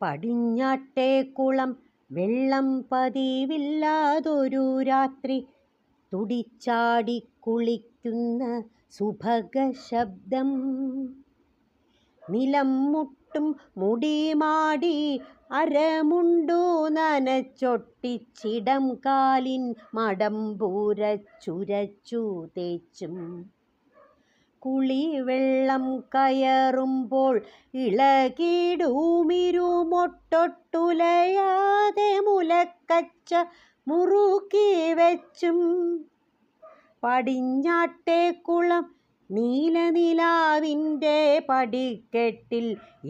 പടിഞ്ഞാട്ടേ കുളം വെള്ളം പതിവില്ലാതൊരു രാത്രി തുടിച്ചാടി കുളിക്കുന്ന സുഭഗ ശബ്ദം. നിലം മുട്ടും മുടിമാടി അരമുണ്ടു നനച്ചൊട്ടിച്ചിടം കാലിൻ മടമ്പൂരച്ചുരച്ചു തേച്ചും. കുളിവെള്ളം കയറുമ്പോൾ ഇളകിടുമിരുമൊട്ടൊട്ടുലയാതെ മുലക്കച്ച മുറുക്കി വെച്ചും. പടിഞ്ഞാട്ടേ കുളം നീലനിലാവിൻ്റെ പടിക്കെട്ടിൽ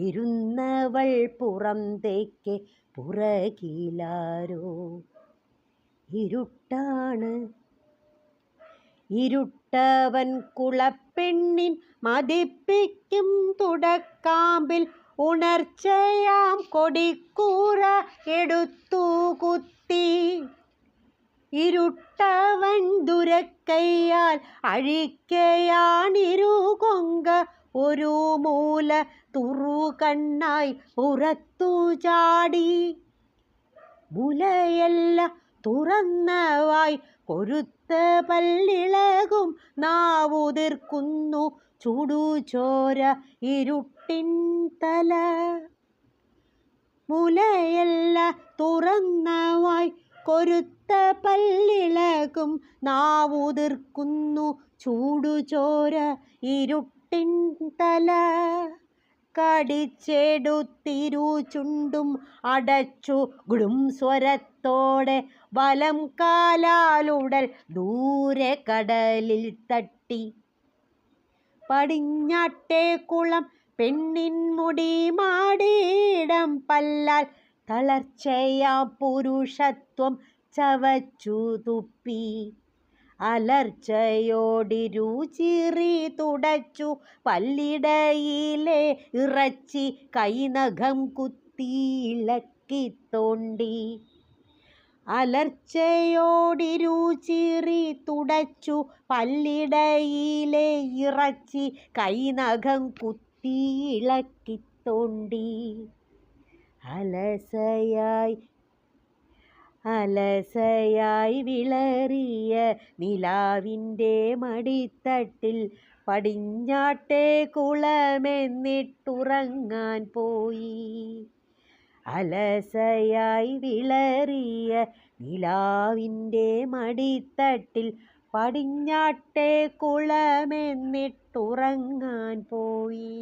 ഇരുന്നവൾ പുറന്തേക്ക് പുറകിലാരോ. ഇരുട്ടാണ്. ഇരുട്ടവൻ കുളപ്പെണ്ണിൻ മതിപ്പിക്കും തുടക്കാമ്പിൽ ഉണർച്ചയാം കൊടിക്കൂറ എടുത്തു കുത്തി. ഇരുട്ടവൻ ദുരക്കയ്യാൽ അഴിക്കയാണിരുകൊങ്ക ഒരു മൂല തുറുകണ്ണായി പുറത്തു ചാടി. മുലയല്ല തുറന്നവായി കൊരുത്ത പല്ലിളകും നാവുതിർക്കുന്നു ചുടുചോര ഇരുട്ടിൻ തല. മുലയല്ല തുറന്നവായി കൊരുത്ത പല്ലിളകും നാവുതിർക്കുന്നു ചൂടുചോര ഇരുട്ടിൻ തല. കടിച്ചെടുത്തിരു ചുണ്ടും അടച്ചു ഗുളും സ്വരത്തോടെ വലം കാലാലുടൽ ദൂരെ കടലിൽ തട്ടി. പടിഞ്ഞാട്ടേ കുളം പെണ്ണിൻ മുടി മാടിയിടം പല്ലാൽ തളർച്ചയാം പുരുഷത്വം ചവച്ചു തുപ്പി. അലർച്ചയോടിരുചിറി തുടച്ചു പല്ലിടയിലെ ഇറച്ചി കൈനഖം കുത്തി ഇളക്കി തോണ്ടി. അലർച്ചയോടിരുചിറി തുടച്ചു പല്ലിടയിലെ ഇറച്ചി കൈനഖം കുത്തി ഇളക്കി തോണ്ടി. അലസയായി വിളറിയ നിലാവിൻ്റെ മടിത്തട്ടിൽ പടിഞ്ഞാട്ടേ കുളമെന്നിട്ടുറങ്ങാൻ പോയി. അലസയായി വിളറിയ നിലാവിൻ്റെ മടിത്തട്ടിൽ പടിഞ്ഞാട്ടേ കുളമെന്നിട്ടുറങ്ങാൻ പോയി.